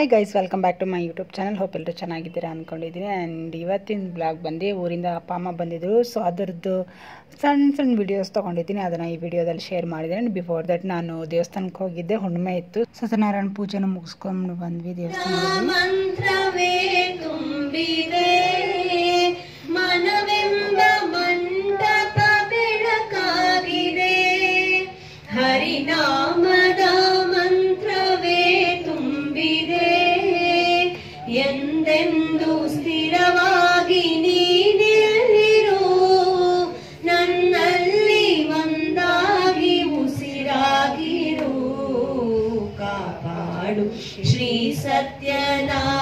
Hi guys, welcome back to my YouTube channel. Hope ಎಲ್ಲರೂ ಚೆನ್ನಾಗಿದ್ದೀರಾ ಅಂದ್ಕೊಂಡಿದ್ದೀನಿ. ಆ್ಯಂಡ್ ಇವತ್ತಿನ ಬ್ಲಾಗ್ ಬಂದು ಊರಿಂದ ಅಪ್ಪ ಅಮ್ಮ ಬಂದಿದ್ದರು. ಸೊ ಅದರದ್ದು ಸಣ್ಣ ವಿಡಿಯೋಸ್ ತೊಗೊಂಡಿದ್ದೀನಿ. ಅದನ್ನು ಈ ವಿಡಿಯೋದಲ್ಲಿ ಶೇರ್ ಮಾಡಿದ್ದೀನಿ. ಬಿಫೋರ್ ದಟ್ ನಾನು ದೇವಸ್ಥಾನಕ್ಕೆ ಹೋಗಿದ್ದೆ, ಹುಣ್ಣಿಮೆ ಇತ್ತು. ಸತ್ಯನಾರಾಯಣ ಪೂಜೆನ ಮುಗಿಸ್ಕೊಂಡು ಬಂದ್ವಿ ದೇವಸ್ಥಾನದಲ್ಲಿ. ಹರಿನಾಮದ ಮಂತ್ರವೇ ತುಂಬಿದೆ, ಎಂದೆಂದು ಸ್ಥಿರವಾಗಿ ನೀನಿರು, ನನ್ನಲ್ಲಿ ಒಂದಾಗಿ ಉಸಿರಾಗಿರು, ಕಾಪಾಡು ಶ್ರೀ ಸತ್ಯನಾರಾಯಣ.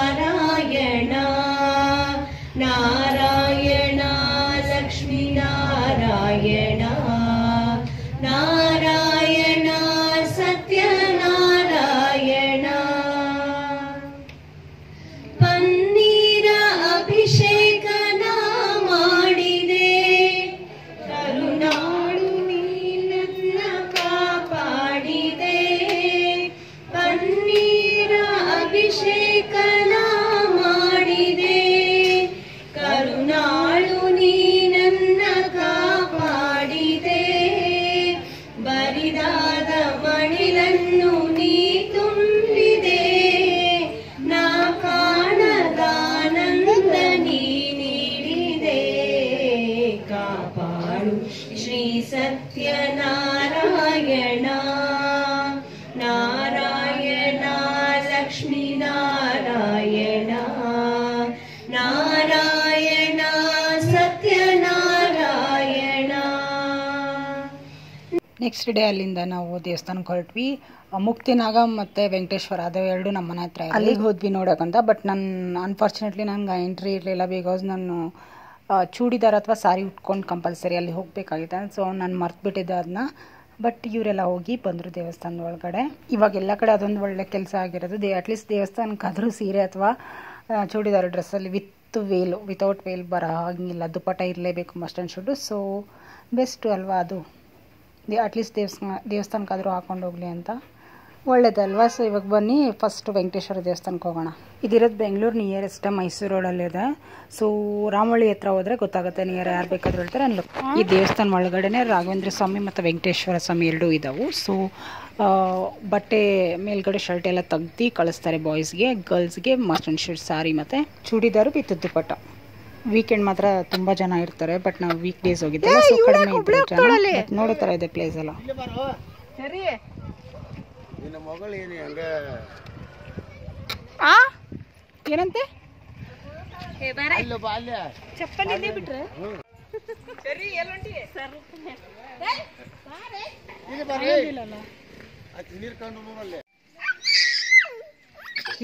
ನಾರಾಯಣ ಲಕ್ಷ್ಮೀ ನಾರಾಯಣ, ನಾರಾಯಣ ಸತ್ಯನಾರಾಯಣ. ಪನ್ನೀರ ಅಭಿಷೇಕನ ಮಾಡಿದೆ, ಕರುನಾಡು ನೀನನ್ನ ಕಾಪಾಡಿದೆ. ಪನ್ನೀರ ಅಭಿಷೇಕನ ಮಾಡಿದೆ, ಕರುನಾಡು ನೀನನ್ನ ಕಾಪಾಡಿದೆ. ಬರಿದಾದ ಮಣಿಲನ್ನು ನೀ ತುಂಬಿದೆ, ನಾ ಕಾಣದಾನಂದ ನೀ ನೀಡಿದೆ, ಕಾಪಾಡು ಶ್ರೀ ಸತ್ಯನಾರಾಯಣ. ನಾರಾಯಣ ಲಕ್ಷ್ಮೀ ನಾರಾಯಣ, ನಾರಾಯಣ ಸತ್ಯನಾರಾಯಣ. ನೆಕ್ಸ್ಟ್ ಡೇ ಅಲ್ಲಿಂದ ನಾವು ದೇವಸ್ಥಾನಕ್ಕೆ ಹೊರಟ್ವಿ. ಮುಕ್ತಿನಾಗ ಮತ್ತು ವೆಂಕಟೇಶ್ವರ ಅದು ಎರಡು ನಮ್ಮ ಮನೆ ಹತ್ರ, ಅಲ್ಲಿಗೆ ಹೋದ್ವಿ ನೋಡೋಕ್ಕಂತ. ಬಟ್ ಅನ್ಫಾರ್ಚುನೇಟ್ಲಿ ನಂಗೆ ಎಂಟ್ರಿ ಇರಲಿಲ್ಲ, ಬಿಕಾಸ್ ನಾನು ಚೂಡಿದಾರ್ ಅಥವಾ ಸಾರಿ ಉಟ್ಕೊಂಡು ಕಂಪಲ್ಸರಿ ಅಲ್ಲಿ ಹೋಗಬೇಕಾಗಿತ್ತು. ಸೊ ನಾನು ಮರ್ತುಬಿಟ್ಟಿದ್ದೆ ಅದನ್ನ. ಬಟ್ ಇವರೆಲ್ಲ ಹೋಗಿ ಬಂದರು ದೇವಸ್ಥಾನದ ಒಳಗಡೆ. ಇವಾಗ ಎಲ್ಲ ಕಡೆ ಅದೊಂದು ಒಳ್ಳೆ ಕೆಲಸ ಆಗಿರೋದು. ಅಟ್ಲೀಸ್ಟ್ ದೇವಸ್ಥಾನಕ್ಕಾದರೂ ಸೀರೆ ಅಥವಾ ಚೂಡಿದಾರ್ ಡ್ರೆಸ್ಸಲ್ಲಿ ವಿತೌಟ್ ವೇಲ್ ಬರೋ ಹಾಗಿಲ್ಲ, ದುಪ್ಪಟ್ಟ ಇರಲೇಬೇಕು, must and should. So best ಅಲ್ವಾ ಅದು, ಅಟ್ಲೀಸ್ಟ್ ದೇವಸ್ಥಾನಕ್ಕಾದರೂ ಹಾಕೊಂಡು ಹೋಗಲಿ ಅಂತ, ಒಳ್ಳೇದಲ್ವಾ. ಸೊ ಇವಾಗ ಬನ್ನಿ ಫಸ್ಟ್ ವೆಂಕಟೇಶ್ವರ ದೇವಸ್ಥಾನಕ್ಕೆ ಹೋಗೋಣ. ಇದಿರೋದು ಬೆಂಗಳೂರು ನಿಯರೆಸ್ಟ್, ಮೈಸೂರು ರೋಡಲ್ಲಿದೆ. ಸೊ ರಾಮವಳ್ಳಿ ಹತ್ರ ಹೋದರೆ ಗೊತ್ತಾಗುತ್ತೆ, ನಿಯರ್ ಯಾರು ಬೇಕಾದರೂ ಹೇಳ್ತಾರೆ. ಈ ದೇವಸ್ಥಾನ ಒಳಗಡೆ ರಾಘವೇಂದ್ರ ಸ್ವಾಮಿ ಮತ್ತು ವೆಂಕಟೇಶ್ವರ ಸ್ವಾಮಿ ಎರಡೂ ಇದ್ದಾವೆ. ಸೊ ಬಟ್ಟೆ ಮೇಲ್ಗಡೆ ಶರ್ಟ್ ಎಲ್ಲ ತೆಗ್ದು ಕಳಿಸ್ತಾರೆ ಬಾಯ್ಸ್ಗೆ, ಗರ್ಲ್ಸ್ಗೆ ಮಸ್ಟ್ ಆ್ಯಂಡ್ ಶುಡ್ ಸಾರಿ ಮತ್ತು ಚೂಡಿದಾರು ವಿತ್ ದುಪ್ಪಟ್ಟ. ವೀಕೆಂಡ್ ಮಾತ್ರ ತುಂಬ ಜನ ಇರ್ತಾರೆ, ಬಟ್ ನಾವು ವೀಕ್ ಡೇಸ್ ಹೋಗಿದ್ದೆ, ಸೊ ಕಡಿಮೆ ಇದ್ರು ಜನ. ಬಟ್ ನೋಡೋ ಥರ ಇದೆ ಪ್ಲೇಸ್ ಎಲ್ಲ. ಏನಂತೆ ಚಪ್ಪಲಿ ಬಿಟ್ರೆ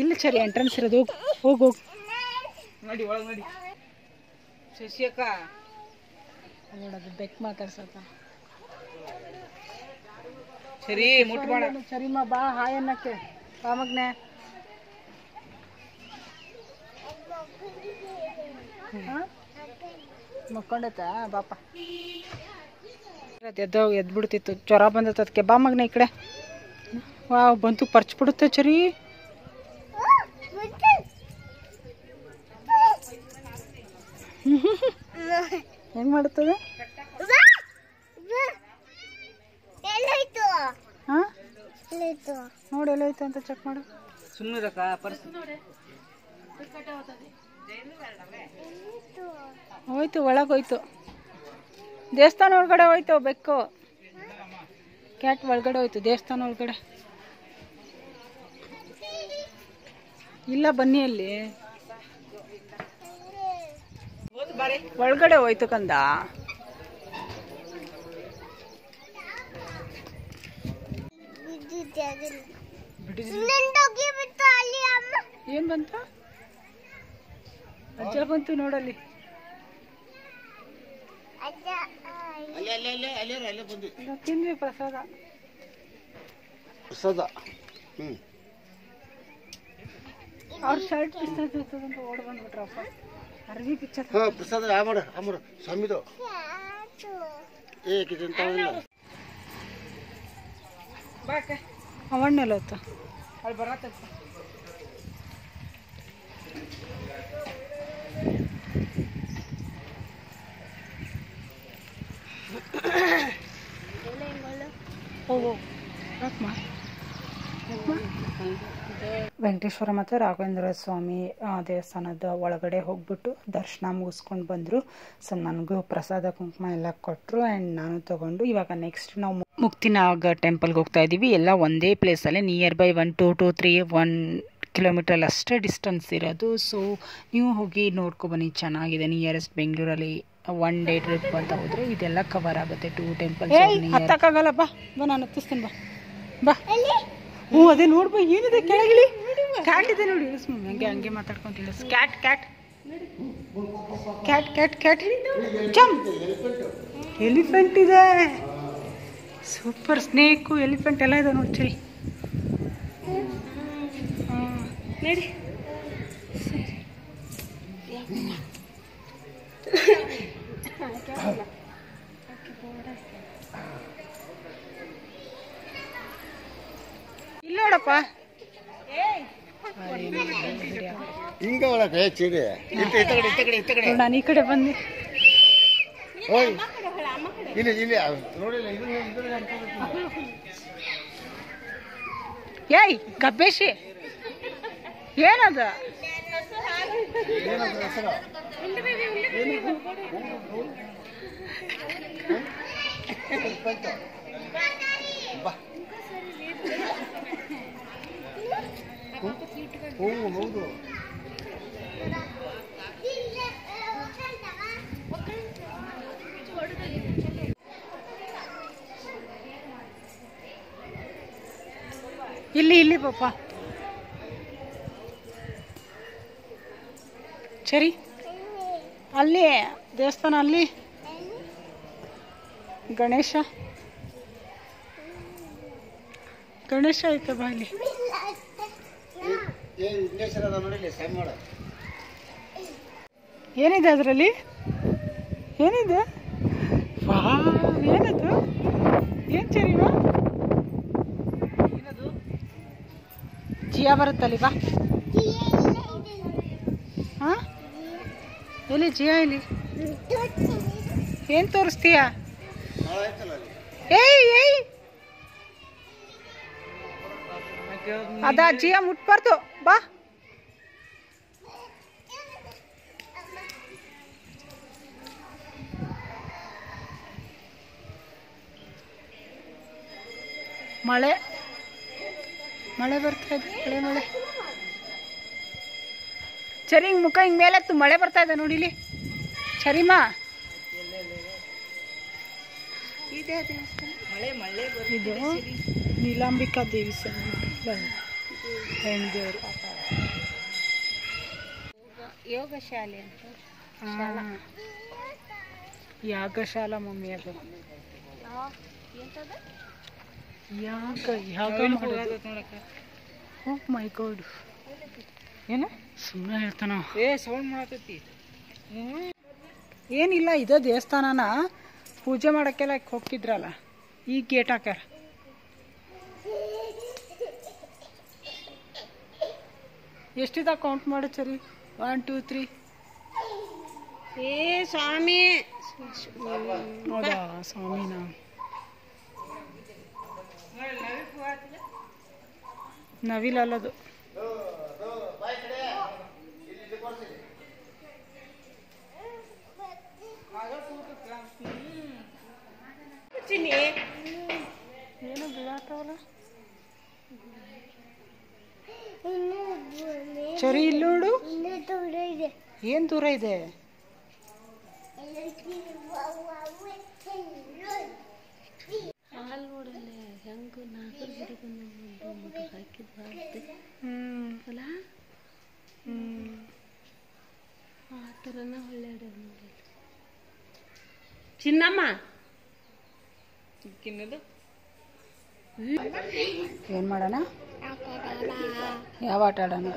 ಇಲ್ಲ ಸರಿ, ಎಂಟ್ರೆನ್ಸ್ ಇರೋದು. ಹೋಗು ನೋಡಿ, ಒಳಗೆ ನೋಡಿ. ಶಶಿಯಕ್ಕ ನೋಡೋದು ಬೆಕ್ ಮಾತಾಡ್ಸತ್ತ. ಸರಿ ಮುಟ್ಬೇಡ. ಸರಿಮ್ಮ ಬಾ, ಹಾಯ್ ಅನ್ನಕ್ಕೆ ಬಾ ಮಗ್ನೆ. ಮಕ್ಕೊಂಡೈತಾ ಬಾಪ. ಎದ್ಬಿಡ್ತಿತ್ತು, ಜ್ವರ ಬಂದೈತೆ ಅದಕ್ಕೆ. ಬಾ ಮಗ್ನೆ ಈ ಕಡೆ. ವಾವ್, ಬಂತು, ಪರ್ಚ್ಬಿಡುತ್ತೆ ಚರಿ. ಹೆಂಗ್ ಮಾಡುತ್ತದೆ? ನೋಡಿ ಎಲ್ಲೋಯ್ತು ಅಂತ ಚೆಕ್ ಮಾಡು. ಹೋಯ್ತು, ಒಳಗೆ ಹೋಯ್ತು. ದೇವಸ್ಥಾನ ಒಳಗಡೆ ಹೋಯ್ತು ಬೆಕ್ಕು. ಕ್ಯಾಟ್ ಒಳಗಡೆ ಹೋಯ್ತು ದೇವಸ್ಥಾನ ಒಳಗಡೆ. ಇಲ್ಲ ಬನ್ನಿ, ಅಲ್ಲಿ ಒಳಗಡೆ ಹೋಯ್ತು ಕಂದ. ಏನ್ ಬಂತು? ಅಜ್ಜ ಬಂತು ನೋಡಲ್ಲಿ. ತಿಂದ್ವಿ ಪ್ರಸಾದ. ಅವ್ರ ಶರ್ಟ್ ಪಿಸ್ತಂತ ಓಡ್ ಬಂದ್ಬಿಟ್ರಪ್ಪ. ಅರ್ವಿ ಪಿಚ್ಚರ್ ಪ್ರಸಾದ ಸ್ವಾಮಿದು ಅವಣ್ಣೆಲ್ಲ ಹೊತ್ತು ಅಲ್ಲಿ ಬರತ್ತ. ವೆಂಕಟೇಶ್ವರ ಮತ್ತು ರಾಘವೇಂದ್ರ ಸ್ವಾಮಿ ದೇವಸ್ಥಾನದ ಒಳಗಡೆ ಹೋಗ್ಬಿಟ್ಟು ದರ್ಶನ ಮುಗಿಸ್ಕೊಂಡು ಬಂದರು. ಸೊ ನನಗೂ ಪ್ರಸಾದ ಕುಂಕುಮ ಎಲ್ಲ ಕೊಟ್ಟರು ಆ್ಯಂಡ್ ನಾನು ತೊಗೊಂಡು ಇವಾಗ ನೆಕ್ಸ್ಟ್ ನಾವು ಮುಕ್ತಿನಾಗ ಟೆಂಪಲ್ಗೆ ಹೋಗ್ತಾ ಇದ್ದೀವಿ. ಎಲ್ಲ ಒಂದೇ ಪ್ಲೇಸಲ್ಲೇ ನಿಯರ್ ಬೈ 1 2 to 3 1 ಕಿಲೋಮೀಟ್ರಲ್ಲಿ ಅಷ್ಟೇ ಡಿಸ್ಟೆನ್ಸ್ ಇರೋದು. ಸೊ ನೀವು ಹೋಗಿ ನೋಡ್ಕೊಬನ್ನಿ, ಚೆನ್ನಾಗಿದೆ. ನಿಯರೆಸ್ಟ್ ಬೆಂಗಳೂರಲ್ಲಿ 1 day ಟ್ರಿಪ್ ಅಂತ ಹೋದರೆ ಇದೆಲ್ಲ ಕವರ್ ಆಗುತ್ತೆ. 2 temples. ಹತ್ತಕ್ಕಾಗಲ್ಲ, ಬಾ ನಾನು ಹತ್ತಿಸ್ತೀನಿ, ಬಾ. ಹ್ಞೂ ಅದೇ ನೋಡ್ಬಾ, ಏನಿದೆ ಕೆಳಗಿಳಿ, ಕ್ಯಾಟ್ ಇದೆ ನೋಡಿ. ಹಂಗೆ ಮಾತಾಡ್ಕೊಂತಿಲ್ಲ. Cat cat cat cat cat ಚಮ್ ಎಲಿಫೆಂಟ್ ಇದೆ, ಸೂಪರ್. ಸ್ನೇಕು, ಎಲಿಫೆಂಟ್ ಎಲ್ಲ ಇದೆ ನೋಡಿ. ಸರಿ ನಡಿ. ಇಲ್ಲ ನೋಡಪ್ಪ, ನಾನು ಈ ಕಡೆ ಬಂದೆ. ಏಯ್ ಗಬ್ಬೇಶಿ, ಏನದ? ಇಲ್ಲಿ ಪಾಪ. ಸರಿ, ಅಲ್ಲಿ ದೇವಸ್ಥಾನ, ಅಲ್ಲಿ ಗಣೇಶ ಐತೆ ಬಾ. ಇಲ್ಲಿ ಏನಿದೆ ಅದರಲ್ಲಿ? ಏನಿದೆ? ಏನದು? ಏನ್ ಸರಿವಾ? ಜಿಯಾ ಬರುತ್ತಲ್ಲಿ, ಬಾ. ಹಾ, ಎಲ್ಲಿ ಜಿಯಾ? ಇಲ್ಲಿ ಏನ್ ತೋರಿಸ್ತೀಯ? ಏಯ್ ಅದ ಜಿಯಾ ಮುಟ್ಬಾರ್ದು, ಬಾ. ಮಳೆ ಬರ್ತಾ ಇದೆ, ಮಳೆ. ಸರಿ, ಹಿಂಗ್ ಮುಖ ಹಿಂಗ್ ಮೇಲೆ ಮಳೆ ಬರ್ತಾ ಇದೆ ನೋಡಿ ಇಲ್ಲಿ. ಸರಿಮಾ, ಇದು ನೀಲಾಂಬಿಕಾ ದೇವಸ್ಥಾನ, ಹೆಣ್ದೇವ್ರು. ಯೋಗಶಾಲೆ ಅಂತ, ಯಾಗಶಾಲಾ ಮಮ್ಮಿ. ಅದು ಯಾಗ ನೋಡಕ್ಕೆ. ಓ ಮೈ ಗಾಡ್, ಏನು ಸುಮ್ಮನೆ ಹೇಳ್ತಾನ? ಸೌಂಡ್ ಮಾಡತೈತಿ. ಏನಿಲ್ಲ, ಇದೇ ದೇವಸ್ಥಾನನ ಪೂಜೆ ಮಾಡೋಕ್ಕೆಲ್ಲ ಹೋಗ್ತಿದ್ರಲ್ಲ, ಈಗ ಗೇಟ್ ಹಾಕ್ಯಾರ. ಎಷ್ಟಿದಾಗ ಕೌಂಟ್ ಮಾಡು. ಸರಿ, 1 2 3. ಸ್ವಾಮಿ, ಹೌದಾ? ಸ್ವಾಮಿನಾ? ನವಿಲಲ್ಲದು. ಏನು ಬೀಳಾತವಲ್ಲ? ಸರಿ, ಇಲ್ಲಿ ನೋಡು. ಏನ್ ದೂರ ಇದೆ? ಚಿನ್ನಮ್ಮ, ಏನ್ ಮಾಡೋಣ? ಯಾವ ಆಟ ಆಡೋಣ?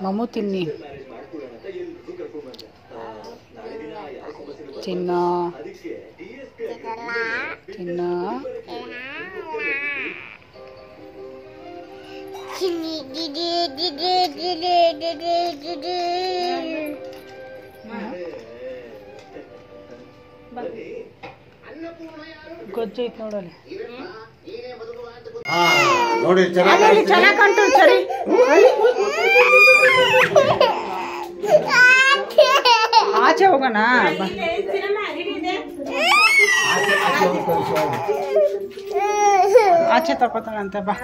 ಮಮ್ಮು ತಿನ್ನಿ. ಚಿನ್ನ ಚಿನ್ನ ಗೊಜ್ಜು ಐತೆ ನೋಡಲ್ಲಿ. ನೋಡಿ ಚೆನ್ನಾಗಿ ಚೆನ್ನಾಗಿ ಕಾಣ್ತು ಸರಿ. ಆಚೆ ಹೋಗೋಣ ಬಾ. ಆಚೆ ತಗೋತಾಳಂತೆ ಬಾ.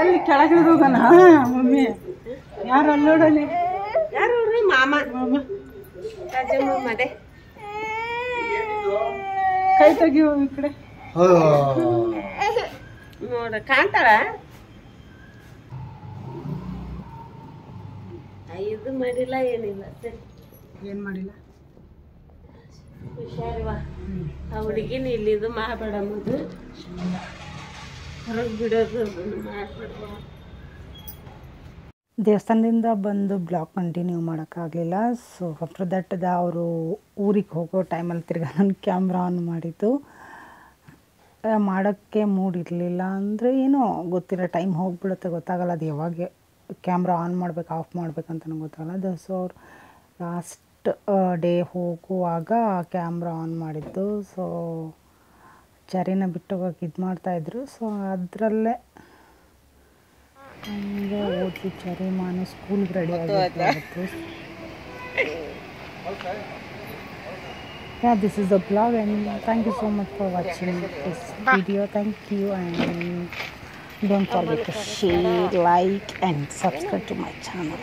ಎಲ್ಲಿ ಕೆಳಗೆ ಹೋಗೋಣ ಮಮ್ಮಿ. ಯಾರು ಅಲ್ಲಿ ನೋಡಲಿ, ಯಾರು ಮಾಮ ಮದೆ ಕೈ ತೆಗಿಯೋ ಈ ಕಡೆ ನೋಡ ಕಾಣ್ತಾಳ. ಇದು ಮಾಡಿಲ್ಲ ಏನಿಲ್ಲ. ಸರಿ ಏನು ಮಾಡಿಲ್ಲ. ಹುಷಾರಿವಾ ಆ ಹುಡುಗಿನ ಇಲ್ಲಿದು ಮಾಡಬೇಡಮ್ಮದು ಹೊರಗೆ ಬಿಡೋದು ಮಾಡ್ಬಿಡುವ. ದೇವಸ್ಥಾನದಿಂದ ಬಂದು ಬ್ಲಾಗ್ ಕಂಟಿನ್ಯೂ ಮಾಡೋಕ್ಕಾಗಲಿಲ್ಲ. ಸೊ ಆಫ್ಟರ್ ದಟ್ ಅವರು ಊರಿಗೆ ಹೋಗೋ ಟೈಮಲ್ಲಿ ತಿರ್ಗಾ ನನ್ನ ಕ್ಯಾಮ್ರಾ ಆನ್ ಮಾಡಿದ್ದು. ಮಾಡೋಕ್ಕೆ ಮೂಡ್ ಇರಲಿಲ್ಲ ಅಂದರೆ ಏನೋ ಗೊತ್ತಿಲ್ಲ, ಟೈಮ್ ಹೋಗಿಬಿಡುತ್ತೆ ಗೊತ್ತಾಗಲ್ಲ. ಅದು ಯಾವಾಗ ಕ್ಯಾಮ್ರಾ ಆನ್ ಮಾಡ್ಬೇಕು ಆಫ್ ಮಾಡ್ಬೇಕಂತ ಗೊತ್ತಾಗಲ್ಲ. ಸೊ ಅವ್ರು ಲಾಸ್ಟ್ ಡೇ ಹೋಗುವಾಗ ಕ್ಯಾಮ್ರಾ ಆನ್ ಮಾಡಿದ್ದು. ಸೊ ಚರಿನ ಬಿಟ್ಟು ಹೋಗೋಕೆ ಇದು ಮಾಡ್ತಾಯಿದ್ರು. ಸೊ ಅದರಲ್ಲೇ ಹಂಗೆ ಓದ್ಲಿ ಚರಿ ಮಾನು ಸ್ಕೂಲ್ಗೆ ರೆಡಿ ಆಗಿತ್ತು. Yeah, this is the vlog and thank you so much for watching this video. Thank you and don't forget to share, like and subscribe to my channel.